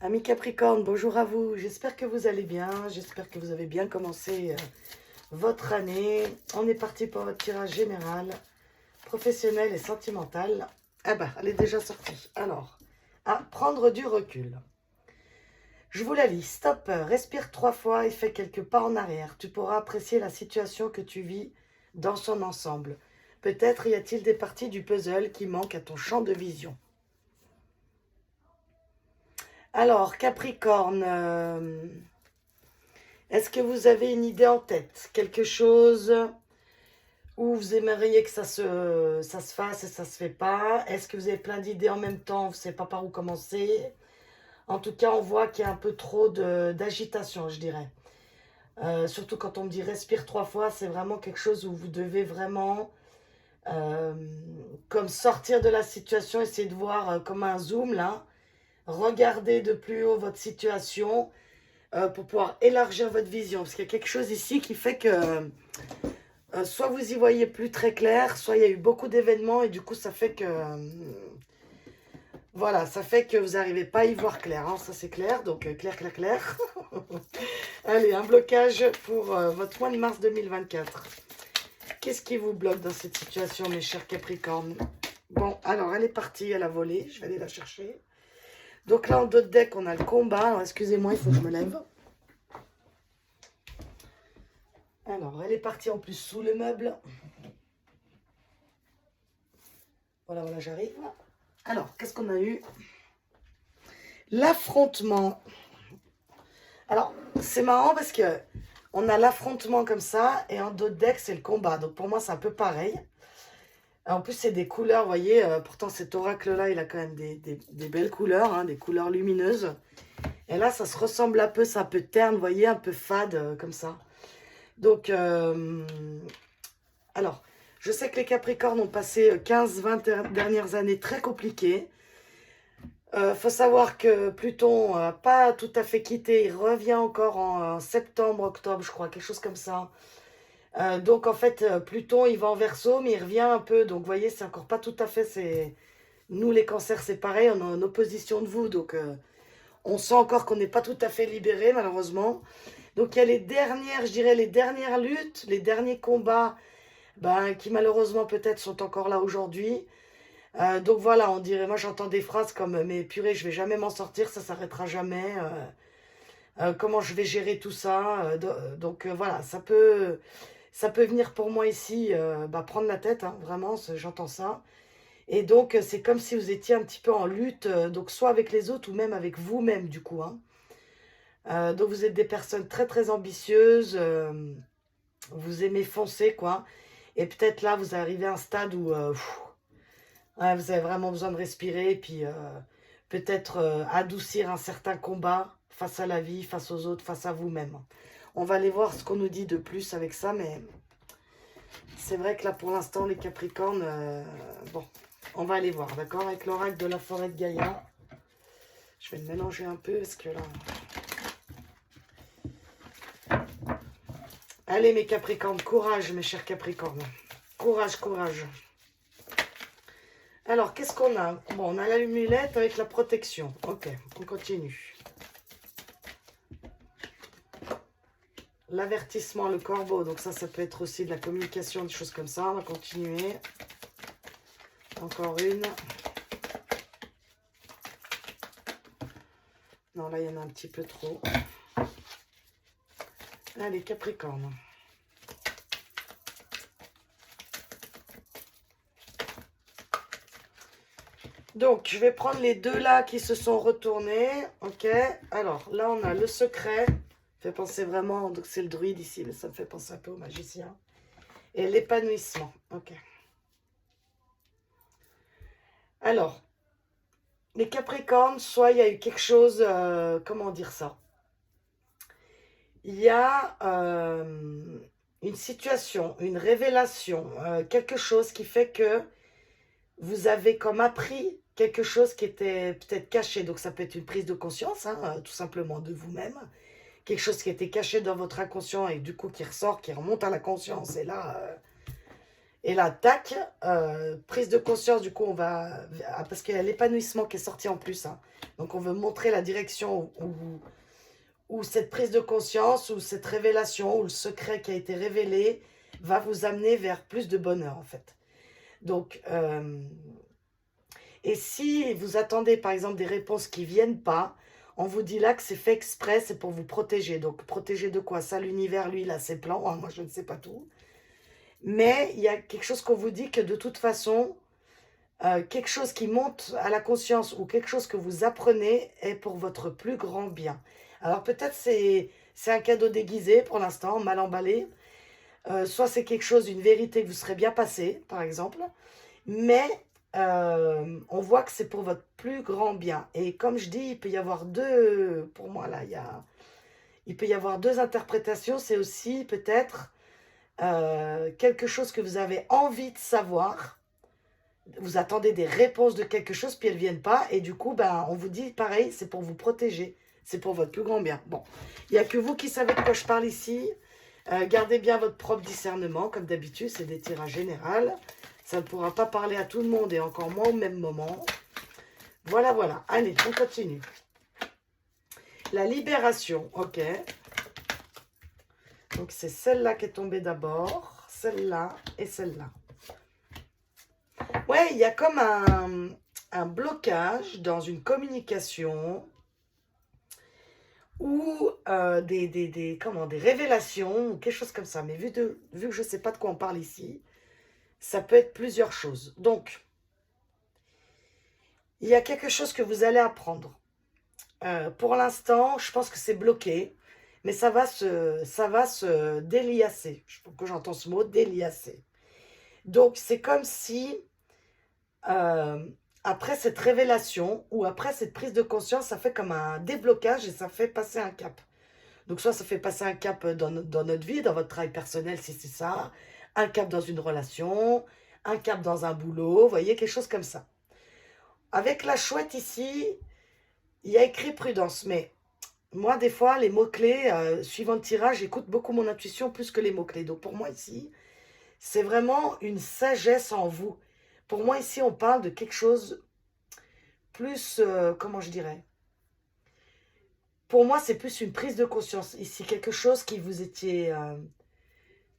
Amis Capricorne, bonjour à vous. J'espère que vous allez bien. J'espère que vous avez bien commencé votre année. On est parti pour votre tirage général, professionnel et sentimental. Ah bah, elle est déjà sortie. Alors, à prendre du recul. Je vous la lis. Stop, respire 3 fois et fais quelques pas en arrière. Tu pourras apprécier la situation que tu vis dans son ensemble. Peut-être y a-t-il des parties du puzzle qui manquent à ton champ de vision. Alors, Capricorne, est-ce que vous avez une idée en tête? Quelque chose où vous aimeriez que ça se fasse et ça se fait pas? Est-ce que vous avez plein d'idées en même temps? Vous ne savez pas par où commencer? En tout cas, on voit qu'il y a un peu trop d'agitation, je dirais. Surtout quand on me dit respire 3 fois, c'est vraiment quelque chose où vous devez vraiment euh, comme sortir de la situation, essayer de voir comme un zoom là, regarder de plus haut votre situation pour pouvoir élargir votre vision. Parce qu'il y a quelque chose ici qui fait que soit vous y voyez plus très clair, soit il y a eu beaucoup d'événements et du coup ça fait que voilà, ça fait que vous n'arrivez pas à y voir clair, hein, ça c'est clair, donc clair, clair, clair. Allez, un blocage pour votre mois de mars 2024. Qu'est-ce qui vous bloque dans cette situation, mes chers Capricornes? Bon, alors elle est partie, elle a volé, je vais aller la chercher. Donc là, en dos de deck, on a le combat. Alors, excusez-moi, il faut que je me lève. Alors, elle est partie en plus sous le meuble. Voilà, voilà, j'arrive. Alors, qu'est-ce qu'on a eu? L'affrontement. Alors, c'est marrant parce que on a l'affrontement comme ça et en dos de deck, c'est le combat. Donc, pour moi, c'est un peu pareil. En plus, c'est des couleurs, vous voyez. Pourtant, cet oracle-là, il a quand même des belles couleurs, hein, des couleurs lumineuses. Et là, ça se ressemble un peu, c'est un peu terne, vous voyez, un peu fade, comme ça. Donc, alors, je sais que les Capricornes ont passé 15-20 dernières années très compliquées. Faut savoir que Pluton n'a pas tout à fait quitté, il revient encore en septembre, octobre, je crois, quelque chose comme ça. Donc en fait, Pluton, il va en Verseau, mais il revient un peu. Donc vous voyez, c'est encore pas tout à fait... Nous, les cancers, c'est pareil, on est en opposition de vous. Donc on sent encore qu'on n'est pas tout à fait libéré, malheureusement. Donc il y a les dernières, je dirais, les dernières luttes, les derniers combats ben, qui malheureusement peut-être sont encore là aujourd'hui. Donc voilà, on dirait, moi j'entends des phrases comme mais purée, je vais jamais m'en sortir, ça s'arrêtera jamais. Comment je vais gérer tout ça? Donc voilà, ça peut venir pour moi ici, bah, prendre la tête, hein, vraiment, j'entends ça. Et donc c'est comme si vous étiez un petit peu en lutte, donc soit avec les autres ou même avec vous-même du coup, hein. Donc vous êtes des personnes très très ambitieuses, vous aimez foncer quoi. Et peut-être là vous arrivez à un stade où ouais, vous avez vraiment besoin de respirer et puis peut-être adoucir un certain combat face à la vie, face aux autres, face à vous-même. On va aller voir ce qu'on nous dit de plus avec ça, mais c'est vrai que là pour l'instant les Capricornes, bon, on va aller voir, d'accord? Avec l'oracle de la forêt de Gaïa. Je vais le mélanger un peu parce que là... Allez mes Capricornes, courage mes chers Capricornes. Courage, courage. Alors, qu'est-ce qu'on a? Bon, on a l'amulette avec la protection. Ok, on continue. L'avertissement, le corbeau. Donc ça peut être aussi de la communication, des choses comme ça. On va continuer. Encore une. Non, là, il y en a un petit peu trop. Allez, Capricorne. Donc, je vais prendre les deux là qui se sont retournés. Ok. Alors, là, on a le secret. Fait penser vraiment... Donc, c'est le druide ici, mais ça me fait penser un peu au magicien. Et l'épanouissement. Ok. Alors, les Capricornes, soit il y a eu quelque chose... comment dire ça? Il y a une situation, une révélation, quelque chose qui fait que vous avez comme appris quelque chose qui était peut-être caché. Donc ça peut être une prise de conscience, hein, tout simplement de vous-même. Quelque chose qui était caché dans votre inconscient et du coup qui ressort, qui remonte à la conscience. Et là, Et là, tac, prise de conscience, du coup, on va... Parce qu'il y a l'épanouissement qui est sorti en plus. Hein. Donc, on veut montrer la direction où cette prise de conscience, ou cette révélation, ou le secret qui a été révélé, va vous amener vers plus de bonheur, en fait. Donc, et si vous attendez, par exemple, des réponses qui ne viennent pas, on vous dit là que c'est fait exprès, c'est pour vous protéger. Donc, protéger de quoi? Ça, l'univers, lui, il a ses plans. Hein, moi, je ne sais pas tout. Mais il y a quelque chose qu'on vous dit que de toute façon, quelque chose qui monte à la conscience ou quelque chose que vous apprenez est pour votre plus grand bien. Alors peut-être c'est un cadeau déguisé pour l'instant, mal emballé. Soit c'est quelque chose, une vérité que vous serez bien passé, par exemple. Mais on voit que c'est pour votre plus grand bien. Et comme je dis, il peut y avoir deux, pour moi là, il peut y avoir deux interprétations. C'est aussi peut-être quelque chose que vous avez envie de savoir. Vous attendez des réponses de quelque chose, puis elles ne viennent pas. Et du coup, ben, on vous dit pareil, c'est pour vous protéger. C'est pour votre plus grand bien. Bon, il n'y a que vous qui savez de quoi je parle ici. Gardez bien votre propre discernement. Comme d'habitude, c'est des tirages généraux. Ça ne pourra pas parler à tout le monde et encore moins au même moment. Voilà, voilà. Allez, on continue. La libération, ok. Donc, c'est celle-là qui est tombée d'abord. Celle-là et celle-là. Ouais, il y a comme un blocage dans une communication ou des révélations ou quelque chose comme ça. Mais vu que je ne sais pas de quoi on parle ici, ça peut être plusieurs choses. Donc, il y a quelque chose que vous allez apprendre. Pour l'instant, je pense que c'est bloqué, mais ça va se déliasser. Je trouve que j'entends ce mot, déliasser. Donc, c'est comme si, après cette révélation ou après cette prise de conscience, ça fait comme un déblocage et ça fait passer un cap. Donc, soit ça fait passer un cap dans notre vie, dans votre travail personnel, si c'est ça, un cap dans une relation, un cap dans un boulot, vous voyez, quelque chose comme ça. Avec la chouette ici, il y a écrit prudence, mais moi, des fois, les mots-clés, suivant le tirage, j'écoute beaucoup mon intuition plus que les mots-clés. Donc, pour moi, ici, c'est vraiment une sagesse en vous. Pour moi, ici, on parle de quelque chose plus, comment je dirais? Pour moi, c'est plus une prise de conscience. Ici, quelque chose qui vous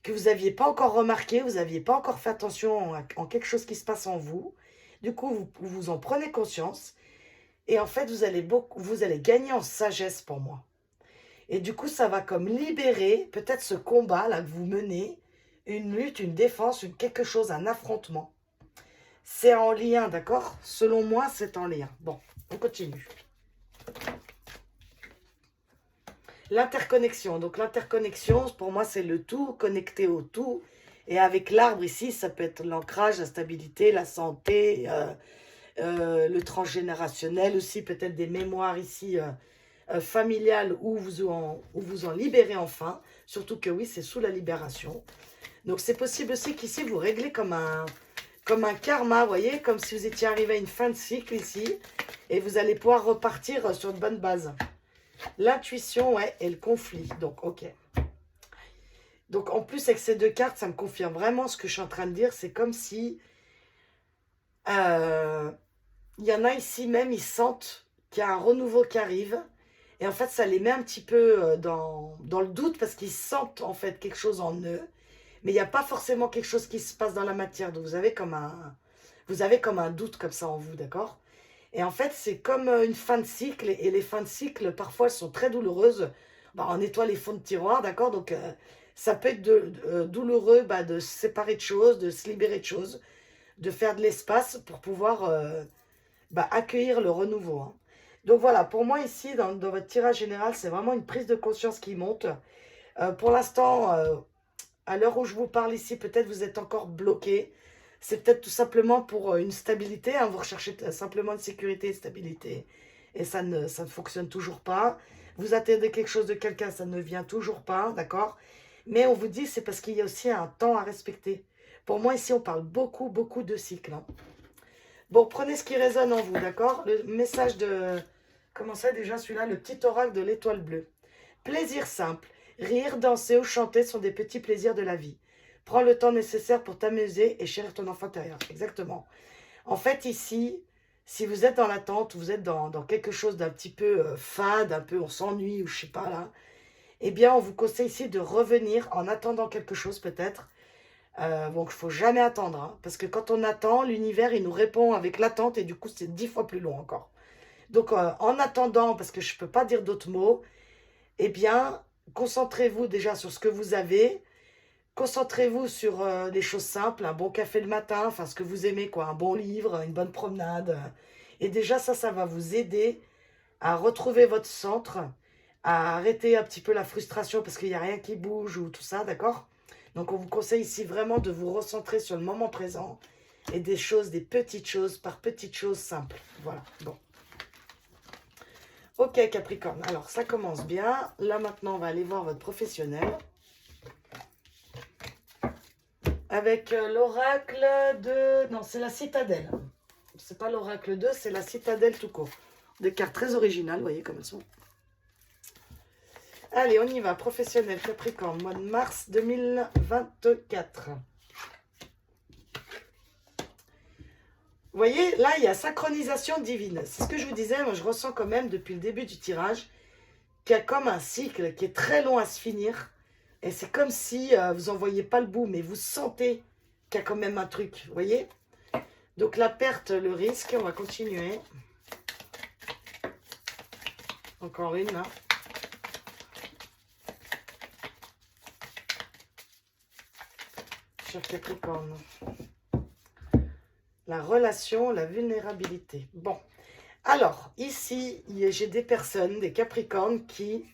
que vous n'aviez pas encore remarqué, vous n'aviez pas encore fait attention en quelque chose qui se passe en vous. Du coup, vous en prenez conscience. Et en fait, vous allez gagner en sagesse pour moi. Et du coup, ça va comme libérer peut-être ce combat là que vous menez, une lutte, une défense, quelque chose, un affrontement. C'est en lien, d'accord? Selon moi, c'est en lien. Bon, on continue. L'interconnexion. Donc l'interconnexion, pour moi, c'est le tout connecté au tout. Et avec l'arbre ici, ça peut être l'ancrage, la stabilité, la santé, le transgénérationnel aussi, peut-être des mémoires ici familiales où vous en libérez enfin. Surtout que oui, c'est sous la libération. Donc c'est possible aussi qu'ici, vous réglez comme un karma, vous voyez, comme si vous étiez arrivé à une fin de cycle ici. Et vous allez pouvoir repartir sur une bonne base. L'intuition, ouais, et le conflit. Donc, ok. Donc, en plus, avec ces deux cartes, ça me confirme vraiment ce que je suis en train de dire. C'est comme si... il y en a ici même, ils sentent qu'il y a un renouveau qui arrive. Et en fait, ça les met un petit peu dans le doute parce qu'ils sentent en fait quelque chose en eux. Mais il n'y a pas forcément quelque chose qui se passe dans la matière. Donc, vous avez comme un doute comme ça en vous, d'accord? Et en fait, c'est comme une fin de cycle. Et les fins de cycle, parfois, elles sont très douloureuses. Bah, on nettoie les fonds de tiroir, d'accord? Donc, ça peut être douloureux de se séparer de choses, de se libérer de choses, de faire de l'espace pour pouvoir accueillir le renouveau. Hein. Donc, voilà, pour moi, ici, dans votre tirage général, c'est vraiment une prise de conscience qui monte. Pour l'instant, à l'heure où je vous parle ici, peut-être vous êtes encore bloqué. C'est peut-être tout simplement pour une stabilité. Hein, vous recherchez simplement une sécurité et une stabilité. Et ça ne fonctionne toujours pas. Vous attendez quelque chose de quelqu'un, ça ne vient toujours pas, d'accord? Mais on vous dit, c'est parce qu'il y a aussi un temps à respecter. Pour moi, ici, on parle beaucoup, beaucoup de cycles. Hein. Bon, prenez ce qui résonne en vous, d'accord? Le message de... Comment ça déjà celui-là? Le petit oracle de l'étoile bleue. Plaisir simple. Rire, danser ou chanter sont des petits plaisirs de la vie. Prends le temps nécessaire pour t'amuser et chérir ton enfant intérieur. Exactement. En fait, ici, si vous êtes dans l'attente, vous êtes dans quelque chose d'un petit peu fade, un peu on s'ennuie ou je sais pas là, eh bien, on vous conseille ici de revenir en attendant quelque chose peut-être. Donc, il ne faut jamais attendre, hein, parce que quand on attend, l'univers, il nous répond avec l'attente et du coup, c'est 10 fois plus long encore. Donc, en attendant, parce que je ne peux pas dire d'autres mots, eh bien, concentrez-vous déjà sur ce que vous avez. Concentrez-vous sur des choses simples, un bon café le matin, enfin ce que vous aimez, quoi, un bon livre, une bonne promenade. Et déjà, ça va vous aider à retrouver votre centre, à arrêter un petit peu la frustration parce qu'il n'y a rien qui bouge ou tout ça, d'accord? Donc, on vous conseille ici vraiment de vous recentrer sur le moment présent et des choses, des petites choses par petites choses simples. Voilà, bon. Ok, Capricorne, alors ça commence bien. Là, maintenant, on va aller voir votre professionnel. Avec l'oracle de... Non, c'est la citadelle. C'est pas l'oracle 2, c'est la citadelle tout court. Des cartes très originales, vous voyez comme elles sont. Allez, on y va. Professionnel Capricorne, mois de mars 2024. Vous voyez, là, il y a synchronisation divine. C'est ce que je vous disais, moi je ressens quand même depuis le début du tirage qu'il y a comme un cycle qui est très long à se finir. Et c'est comme si vous n'en voyez pas le bout, mais vous sentez qu'il y a quand même un truc, vous voyez? Donc la perte, le risque, on va continuer. Encore une, là. Cher Capricorne. La relation, la vulnérabilité. Bon, alors, ici, j'ai des personnes, des Capricornes qui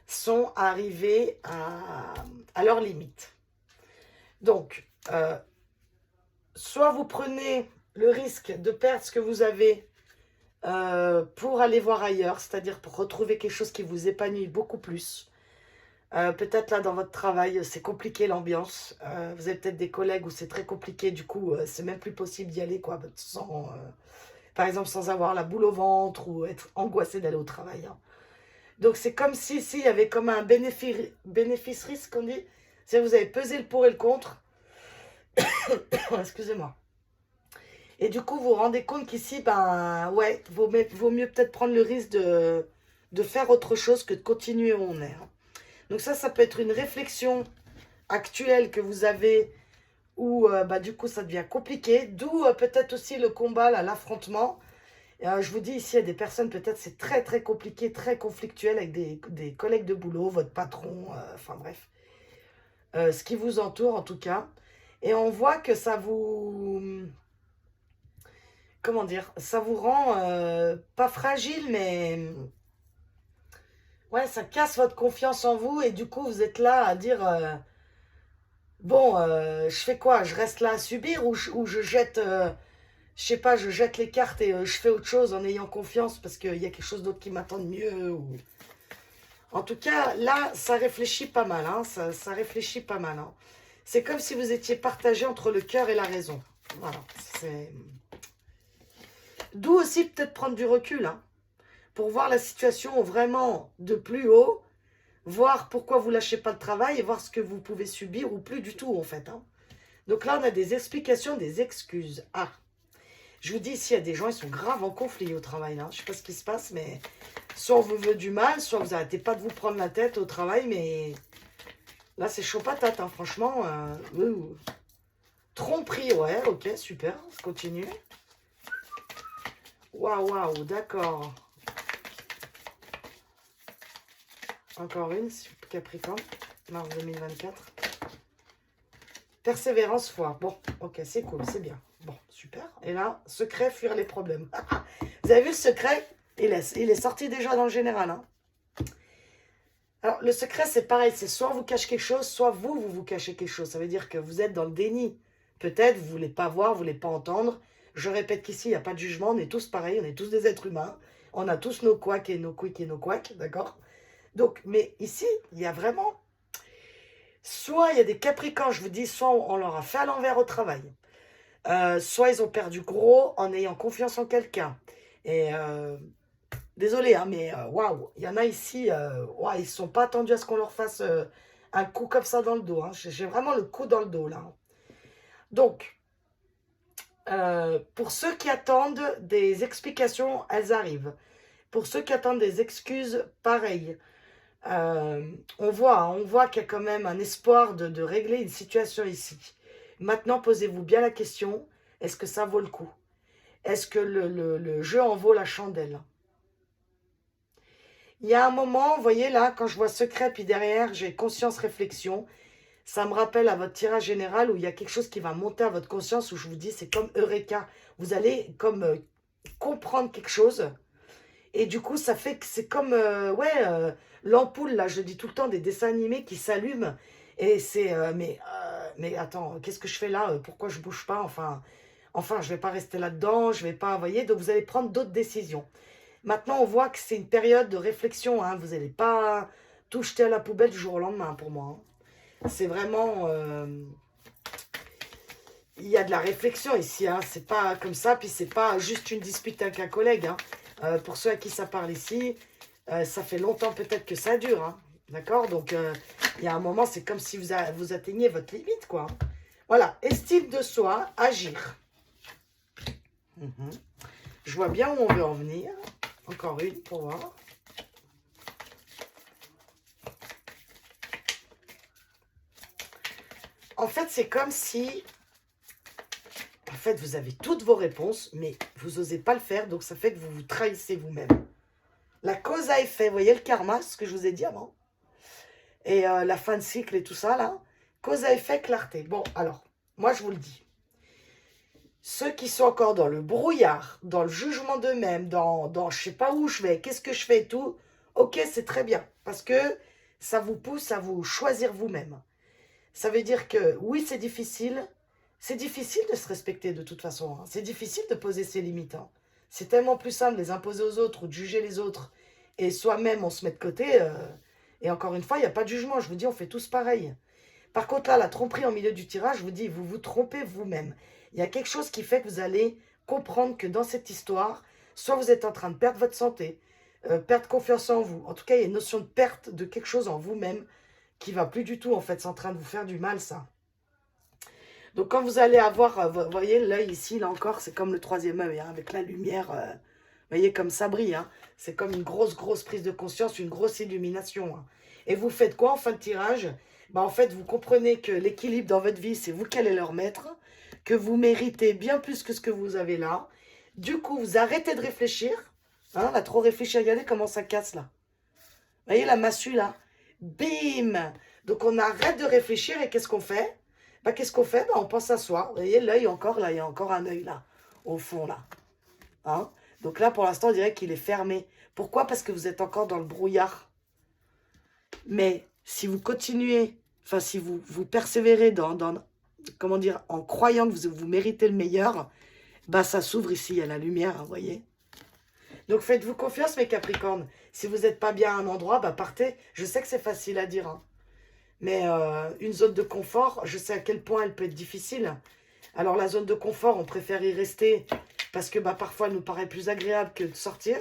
sont arrivés à leurs limites. Donc, soit vous prenez le risque de perdre ce que vous avez pour aller voir ailleurs, c'est-à-dire pour retrouver quelque chose qui vous épanouit beaucoup plus. Peut-être là dans votre travail, c'est compliqué l'ambiance. Vous avez peut-être des collègues où c'est très compliqué, du coup, c'est même plus possible d'y aller, quoi, sans, par exemple, sans avoir la boule au ventre ou être angoissé d'aller au travail. Hein. Donc c'est comme si ici, il y avait comme un bénéfice-risque, on dit. C'est-à-dire vous avez pesé le pour et le contre. Excusez-moi. Et du coup, vous vous rendez compte qu'ici, ben ouais, vaut mieux peut-être prendre le risque de faire autre chose que de continuer où on est. Hein. Donc ça peut être une réflexion actuelle que vous avez où bah, du coup ça devient compliqué. D'où peut-être aussi le combat, l'affrontement. Je vous dis ici, il y a des personnes, peut-être c'est très très compliqué, très conflictuel avec des collègues de boulot, votre patron, enfin bref. Ce qui vous entoure en tout cas. Et on voit que ça vous... Comment dire? Ça vous rend pas fragile, mais... Ouais, ça casse votre confiance en vous et du coup, vous êtes là à dire... bon, je fais quoi? Je reste là à subir ou je jette... je sais pas, je jette les cartes et je fais autre chose en ayant confiance parce qu'il y a quelque chose d'autre qui m'attend de mieux. Ou... En tout cas, là, ça réfléchit pas mal. Hein, ça réfléchit pas mal. Hein. C'est comme si vous étiez partagé entre le cœur et la raison. Voilà. D'où aussi peut-être prendre du recul. Hein, pour voir la situation vraiment de plus haut. Voir pourquoi vous lâchez pas le travail et voir ce que vous pouvez subir ou plus du tout en fait. Hein. Donc là, on a des explications, des excuses. Ah, je vous dis, ici, il y a des gens, ils sont graves en conflit au travail. Hein. Je ne sais pas ce qui se passe, mais soit on vous veut du mal, soit vous n'arrêtez pas de vous prendre la tête au travail, mais là, c'est chaud patate, hein, franchement. Tromperie, ouais, ok, super, on continue. Waouh, d'accord. Encore une, Capricorne, mars 2024. Persévérance, foi. Bon, ok, c'est cool, c'est bien. Bon, super. Et là, secret, fuir les problèmes. Vous avez vu le secret? Il est sorti déjà dans le général. Hein. Alors, le secret, c'est pareil. C'est soit on vous cache quelque chose, soit vous cachez quelque chose. Ça veut dire que vous êtes dans le déni. Peut-être, vous ne voulez pas voir, vous ne voulez pas entendre. Je répète qu'ici, il n'y a pas de jugement. On est tous pareils, on est tous des êtres humains. On a tous nos couacs et nos quicks et nos couacs, d'accord? Donc, mais ici, il y a vraiment... Soit il y a des capricornes, je vous dis, soit on leur a fait à l'envers au travail. Soit ils ont perdu gros en ayant confiance en quelqu'un. Et désolé, hein, mais waouh, il y en a ici, ils ne sont pas attendus à ce qu'on leur fasse un coup comme ça dans le dos. Hein. J'ai vraiment le coup dans le dos, là. Donc, pour ceux qui attendent des explications, elles arrivent. Pour ceux qui attendent des excuses, pareil. On voit qu'il y a quand même un espoir de régler une situation ici. Maintenant, posez-vous bien la question, est-ce que ça vaut le coup? Est-ce que le jeu en vaut la chandelle? Il y a un moment, vous voyez là, quand je vois secret, puis derrière, j'ai conscience réflexion, ça me rappelle à votre tirage général où il y a quelque chose qui va monter à votre conscience, où je vous dis, c'est comme Eureka. Vous allez comme comprendre quelque chose. Et du coup, ça fait que c'est comme, l'ampoule, là, je dis tout le temps, des dessins animés qui s'allument. Et c'est, mais attends, qu'est-ce que je fais là? Pourquoi je bouge pas? Enfin, je vais pas rester là-dedans, je vais pas, vous voyez, donc vous allez prendre d'autres décisions. Maintenant, on voit que c'est une période de réflexion, hein, vous n'allez pas tout jeter à la poubelle du jour au lendemain, pour moi. Hein. C'est vraiment... il y a de la réflexion ici, hein. C'est pas comme ça, puis c'est pas juste une dispute avec un collègue. Hein. Pour ceux à qui ça parle ici, ça fait longtemps peut-être que ça dure, hein. D'accord? Donc, il y a un moment, c'est comme si vous atteignez votre limite, quoi. Voilà, estime de soi, agir. Je vois bien où on veut en venir. Encore une pour voir. En fait, c'est comme si... En fait, vous avez toutes vos réponses, mais vous n'osez pas le faire, donc ça fait que vous vous trahissez vous-même. La cause à effet, vous voyez le karma, ce que je vous ai dit avant? Et la fin de cycle et tout ça, là. Cause à effet, clarté. Bon, alors, moi, je vous le dis. Ceux qui sont encore dans le brouillard, dans le jugement d'eux-mêmes, dans je sais pas où je vais, qu'est-ce que je fais et tout, ok, c'est très bien. Parce que ça vous pousse à vous choisir vous-même. Ça veut dire que, oui, c'est difficile. C'est difficile de se respecter de toute façon. Hein. C'est difficile de poser ses limites. Hein. C'est tellement plus simple de les imposer aux autres ou de juger les autres. Et soi-même, on se met de côté. Et encore une fois, il n'y a pas de jugement. Je vous dis, on fait tous pareil. Par contre, là, la tromperie en milieu du tirage, je vous dis, vous vous trompez vous-même. Il y a quelque chose qui fait que vous allez comprendre que dans cette histoire, soit vous êtes en train de perdre votre santé, perdre confiance en vous. En tout cas, il y a une notion de perte de quelque chose en vous-même qui va plus du tout, en fait, c'est en train de vous faire du mal, ça. Donc, quand vous allez avoir, vous voyez, l'œil ici, là encore, c'est comme le troisième œil, hein, avec la lumière, vous voyez, comme ça brille. Hein. C'est comme une grosse prise de conscience, une grosse illumination. Hein. Et vous faites quoi en fin de tirage? En fait, vous comprenez que l'équilibre dans votre vie, c'est vous qui allez le remettre, que vous méritez bien plus que ce que vous avez là. Du coup, vous arrêtez de réfléchir. Hein, on a trop réfléchi, regardez comment ça casse, là. Vous voyez la massue, là? Bim! Donc, on arrête de réfléchir et qu'est-ce qu'on fait? Qu'est-ce qu'on fait? On pense à soi. Vous voyez, l'œil encore, là, il y a encore un œil, là, au fond, là. Hein? Donc là, pour l'instant, on dirait qu'il est fermé. Pourquoi? Parce que vous êtes encore dans le brouillard. Mais si vous continuez, enfin, si vous persévérez comment dire, en croyant que vous méritez le meilleur, ça s'ouvre ici, il y a la lumière, vous voyez? Donc, faites-vous confiance, mes Capricornes. Si vous n'êtes pas bien à un endroit, partez. Je sais que c'est facile à dire, hein. Mais une zone de confort, je sais à quel point elle peut être difficile. Alors la zone de confort, on préfère y rester parce que parfois elle nous paraît plus agréable que de sortir.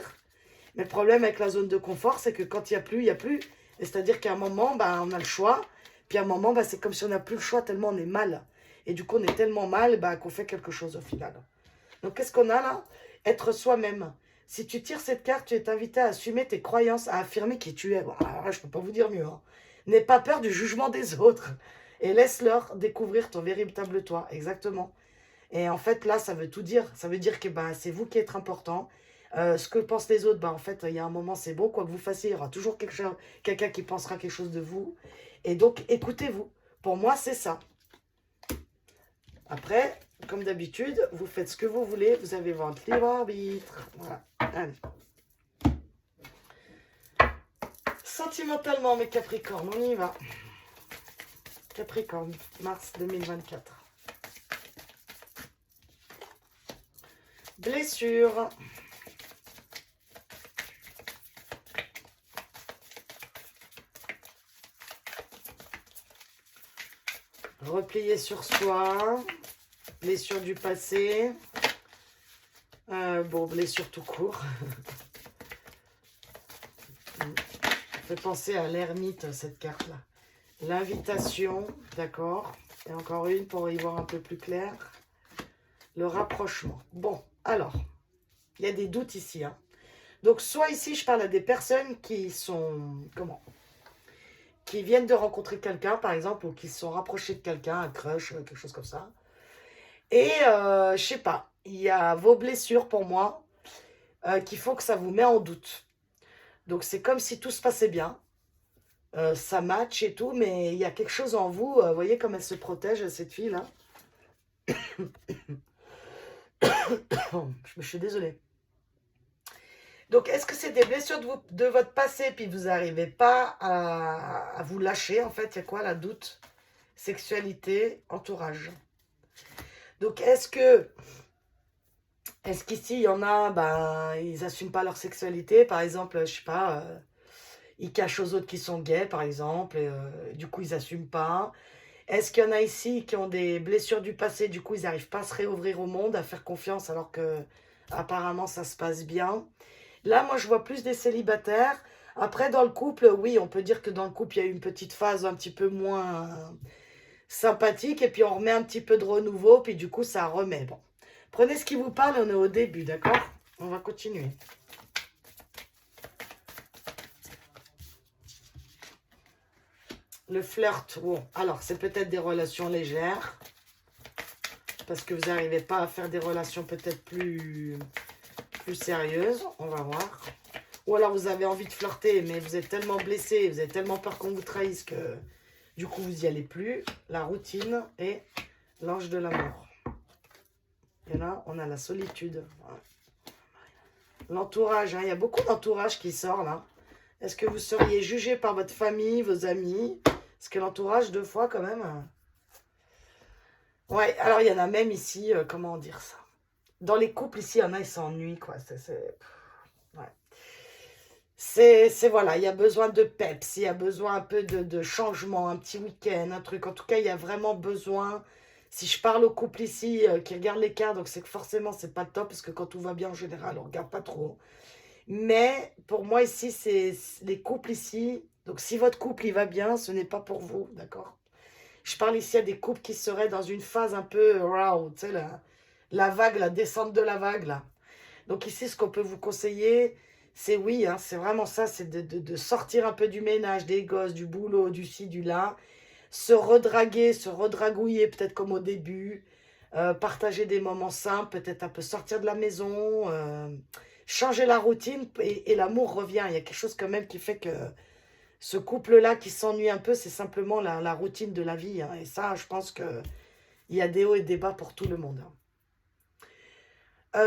Mais le problème avec la zone de confort, c'est que quand il n'y a plus, il n'y a plus. C'est-à-dire qu'à un moment, on a le choix. Puis à un moment, c'est comme si on n'a plus le choix tellement on est mal. Et du coup, on est tellement mal qu'on fait quelque chose au final. Donc qu'est-ce qu'on a là? Être soi-même. Si tu tires cette carte, tu es invité à assumer tes croyances, à affirmer qui tu es. Bon, alors là, je ne peux pas vous dire mieux. Hein. N'aie pas peur du jugement des autres. Et laisse-leur découvrir ton véritable toi. Exactement. Et en fait, là, ça veut tout dire. Ça veut dire que c'est vous qui êtes important. Ce que pensent les autres, en fait, il y a un moment, c'est bon. Quoi que vous fassiez, il y aura toujours quelqu'un qui pensera quelque chose de vous. Et donc, écoutez-vous. Pour moi, c'est ça. Après, comme d'habitude, vous faites ce que vous voulez. Vous avez votre libre arbitre. Voilà. Allez. Sentimentalement, mes Capricornes, on y va. Capricorne, mars 2024. Blessure. Replier sur soi. Blessure du passé. Blessure tout court. Fait penser à l'ermite, cette carte-là. L'invitation, d'accord. Et encore une pour y voir un peu plus clair. Le rapprochement. Bon, alors, il y a des doutes ici. Hein. Donc, soit ici, je parle à des personnes qui sont... Comment? Qui viennent de rencontrer quelqu'un, par exemple, ou qui se sont rapprochés de quelqu'un, un crush, quelque chose comme ça. Et, je sais pas, il y a vos blessures, pour moi, qui font que ça vous met en doute. Donc, c'est comme si tout se passait bien. Ça match et tout, mais il y a quelque chose en vous. Vous voyez comme elle se protège, cette fille-là. Je suis désolée. Donc, est-ce que c'est des blessures de votre passé, puis vous n'arrivez pas à vous lâcher, en fait? Il y a quoi, la doute? Sexualité, entourage. Donc, est-ce qu'ici, il y en a, ben, ils n'assument pas leur sexualité, par exemple, je sais pas, ils cachent aux autres qu'ils sont gays, par exemple, et, du coup, ils n'assument pas. Est-ce qu'il y en a ici qui ont des blessures du passé, du coup, ils n'arrivent pas à se réouvrir au monde, à faire confiance, alors que apparemment ça se passe bien? Là, moi, je vois plus des célibataires. Après, dans le couple, oui, on peut dire que dans le couple, il y a eu une petite phase un petit peu moins sympathique, et puis on remet un petit peu de renouveau, puis du coup, ça remet. Bon, prenez ce qui vous parle, on est au début, d'accord? On va continuer. Le flirt, bon, alors, c'est peut-être des relations légères, parce que vous n'arrivez pas à faire des relations peut-être plus sérieuses, on va voir. Ou alors vous avez envie de flirter, mais vous êtes tellement blessé, vous avez tellement peur qu'on vous trahisse que du coup vous n'y allez plus. La routine et l'ange de l'amour. Et là, on a la solitude. L'entourage, hein. Il y a beaucoup d'entourage qui sort là. Est-ce que vous seriez jugé par votre famille, vos amis? Parce que l'entourage, deux fois quand même. Ouais, alors il y en a même ici, comment dire ça? Dans les couples ici, il y en a, ils s'ennuient, quoi. Ouais. Voilà, il y a besoin de peps, il y a besoin un peu de changement, un petit week-end, un truc. En tout cas, il y a vraiment besoin. Si je parle au couple ici qui regarde les cartes, donc c'est que forcément, c'est pas top, parce que quand tout va bien en général, on regarde pas trop. Mais pour moi ici, c'est les couples ici. Donc si votre couple il va bien, ce n'est pas pour vous, d'accord? Je parle ici à des couples qui seraient dans une phase un peu wow, tu sais, la vague, la descente de la vague, là. Donc ici, ce qu'on peut vous conseiller, c'est oui, hein, c'est vraiment ça, c'est de sortir un peu du ménage, des gosses, du boulot, du ci, du là, se redraguer, se redragouiller, peut-être comme au début, partager des moments simples, peut-être un peu sortir de la maison, changer la routine, et l'amour revient. Il y a quelque chose quand même qui fait que ce couple-là qui s'ennuie un peu, c'est simplement la routine de la vie. Hein, et ça, je pense qu'il y a des hauts et des bas pour tout le monde. Hein.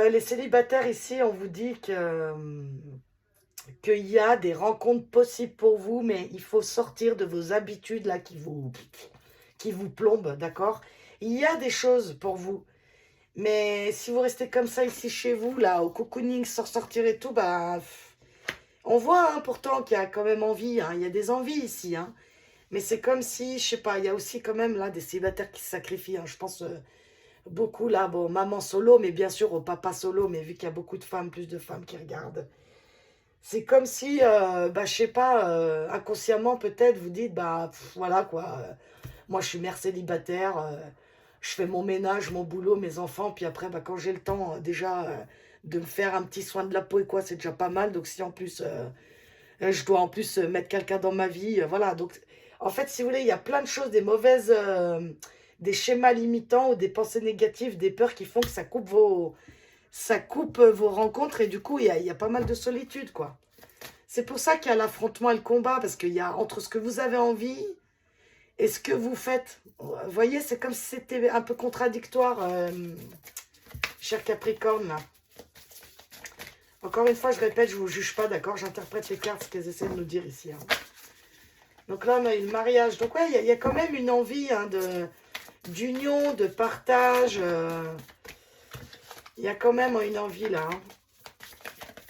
Les célibataires ici, on vous dit qu'il y a des rencontres possibles pour vous, mais il faut sortir de vos habitudes là qui vous plombent, d'accord? Il y a des choses pour vous, mais si vous restez comme ça ici chez vous, là, au cocooning, sans sortir et tout, bah, on voit hein, pourtant qu'il y a quand même envie, hein, il y a des envies ici, hein, mais c'est comme si, je sais pas, il y a aussi quand même là des célibataires qui se sacrifient, hein, je pense... beaucoup là, bon, maman solo, mais bien sûr au papa solo, mais vu qu'il y a beaucoup de femmes, plus de femmes qui regardent. C'est comme si, bah, je sais pas, inconsciemment peut-être vous dites, bah voilà quoi, moi je suis mère célibataire, je fais mon ménage, mon boulot, mes enfants, puis après, bah, quand j'ai le temps déjà de me faire un petit soin de la peau et quoi, c'est déjà pas mal. Donc si en plus, je dois en plus mettre quelqu'un dans ma vie, voilà. Donc en fait, si vous voulez, il y a plein de choses, des mauvaises... des schémas limitants ou des pensées négatives, des peurs qui font que ça coupe vos rencontres et du coup, il y a pas mal de solitude, quoi. C'est pour ça qu'il y a l'affrontement et le combat, parce qu'il y a entre ce que vous avez envie et ce que vous faites. Vous voyez, c'est comme si c'était un peu contradictoire, cher Capricorne, là. Encore une fois, je répète, je ne vous juge pas, d'accord? J'interprète les cartes, ce qu'elles essaient de nous dire ici. Hein. Donc là, on a eu le mariage. Donc ouais, il y a quand même une envie hein, d'union, de partage. Il y a quand même une envie là. Hein.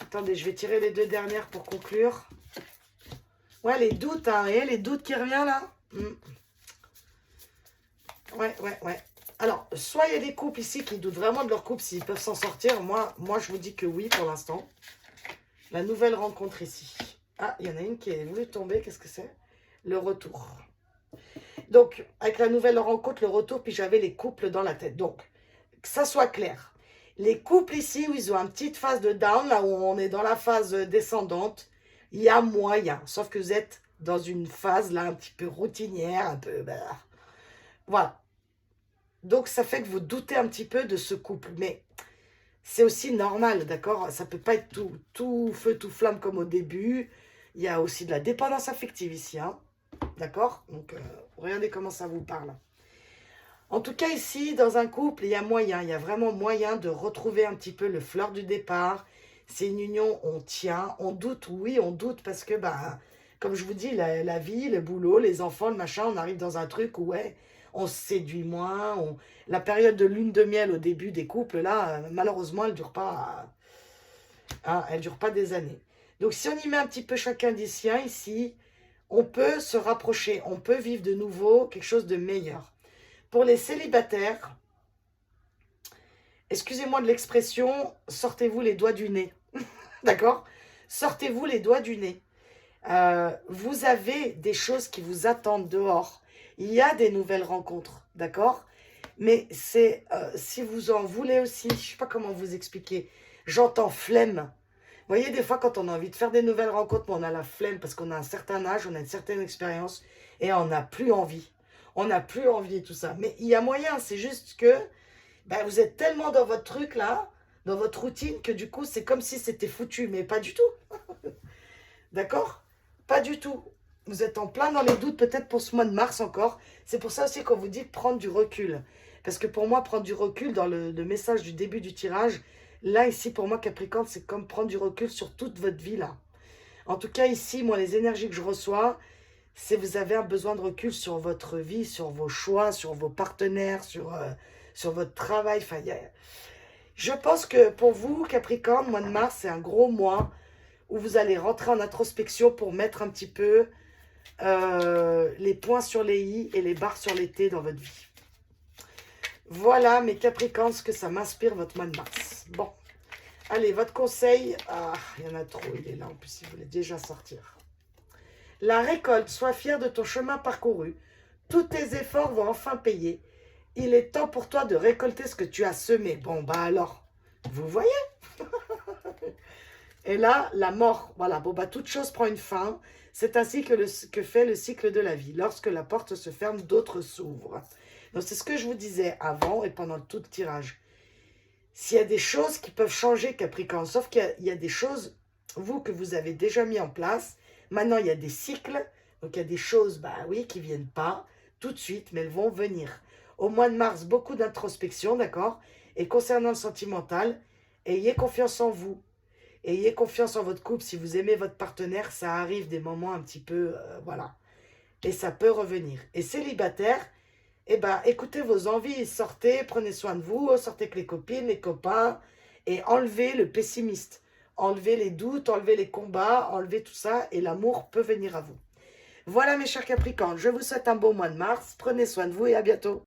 Attendez, je vais tirer les deux dernières pour conclure. Ouais, les doutes, hein, et les doutes qui reviennent là. Ouais. Alors, soit il y a des couples ici qui doutent vraiment de leur couple, s'ils peuvent s'en sortir. Moi, je vous dis que oui pour l'instant. La nouvelle rencontre ici. Ah, il y en a une qui est voulu tomber. Qu'est-ce que c'est? Le retour. Donc, avec la nouvelle rencontre, le retour, puis j'avais les couples dans la tête. Donc, que ça soit clair. Les couples ici, où ils ont une petite phase de down, là où on est dans la phase descendante, il y a moyen. Sauf que vous êtes dans une phase, là, un petit peu routinière, un peu... voilà. Donc, ça fait que vous doutez un petit peu de ce couple. Mais c'est aussi normal, d'accord? Ça peut pas être tout feu, tout flamme comme au début. Il y a aussi de la dépendance affective ici, hein? D'accord? Donc, regardez comment ça vous parle. En tout cas, ici, dans un couple, il y a vraiment moyen de retrouver un petit peu le fleur du départ. C'est une union, on tient, on doute, oui, on doute parce que, bah, comme je vous dis, la vie, le boulot, les enfants, le machin, on arrive dans un truc où, ouais, on se séduit moins. La période de lune de miel au début des couples, là, malheureusement, elle dure pas, hein, elle dure pas des années. Donc, si on y met un petit peu chacun des siens ici, on peut se rapprocher, on peut vivre de nouveau quelque chose de meilleur. Pour les célibataires, excusez-moi de l'expression, sortez-vous les doigts du nez. D'accord? Sortez-vous les doigts du nez. Vous avez des choses qui vous attendent dehors. Il y a des nouvelles rencontres. D'accord? Mais c'est, si vous en voulez aussi, je ne sais pas comment vous expliquer, j'entends flemme. Vous voyez, des fois, quand on a envie de faire des nouvelles rencontres, mais on a la flemme parce qu'on a un certain âge, on a une certaine expérience et on n'a plus envie. On n'a plus envie et tout ça. Mais il y a moyen, c'est juste que ben, vous êtes tellement dans votre truc là, dans votre routine, que du coup, c'est comme si c'était foutu. Mais pas du tout. D'accord? Pas du tout. Vous êtes en plein dans les doutes, peut-être pour ce mois de mars encore. C'est pour ça aussi qu'on vous dit de prendre du recul. Parce que pour moi, prendre du recul dans le message du début du tirage, là, ici, pour moi, Capricorne, c'est comme prendre du recul sur toute votre vie, là. En tout cas, ici, moi, les énergies que je reçois, c'est vous avez un besoin de recul sur votre vie, sur vos choix, sur vos partenaires, sur votre travail. Enfin, je pense que pour vous, Capricorne, mois de mars, c'est un gros mois où vous allez rentrer en introspection pour mettre un petit peu les points sur les i et les barres sur les t dans votre vie. Voilà, mes Capricornes, ce que ça m'inspire votre mois de mars. Bon, allez, votre conseil. Ah, il y en a trop, il est là. En plus, il voulait déjà sortir. La récolte, sois fier de ton chemin parcouru. Tous tes efforts vont enfin payer. Il est temps pour toi de récolter ce que tu as semé. Bon, bah alors, vous voyez? Et là, la mort. Voilà, bon, bah toute chose prend une fin. C'est ainsi que fait le cycle de la vie. Lorsque la porte se ferme, d'autres s'ouvrent. Donc, c'est ce que je vous disais avant et pendant tout le tirage. S'il y a des choses qui peuvent changer, Capricorne, sauf qu'il y a des choses, vous, que vous avez déjà mis en place. Maintenant, il y a des cycles. Donc, il y a des choses, bah oui, qui ne viennent pas tout de suite, mais elles vont venir. Au mois de mars, beaucoup d'introspection, d'accord? Et concernant le sentimental, ayez confiance en vous. Ayez confiance en votre couple. Si vous aimez votre partenaire, ça arrive des moments un petit peu, voilà. Et ça peut revenir. Et célibataire, eh ben, écoutez vos envies, sortez, prenez soin de vous, sortez avec les copines, les copains, et enlevez le pessimiste. Enlevez les doutes, enlevez les combats, enlevez tout ça, et l'amour peut venir à vous. Voilà mes chers Capricornes, je vous souhaite un beau mois de mars, prenez soin de vous et à bientôt.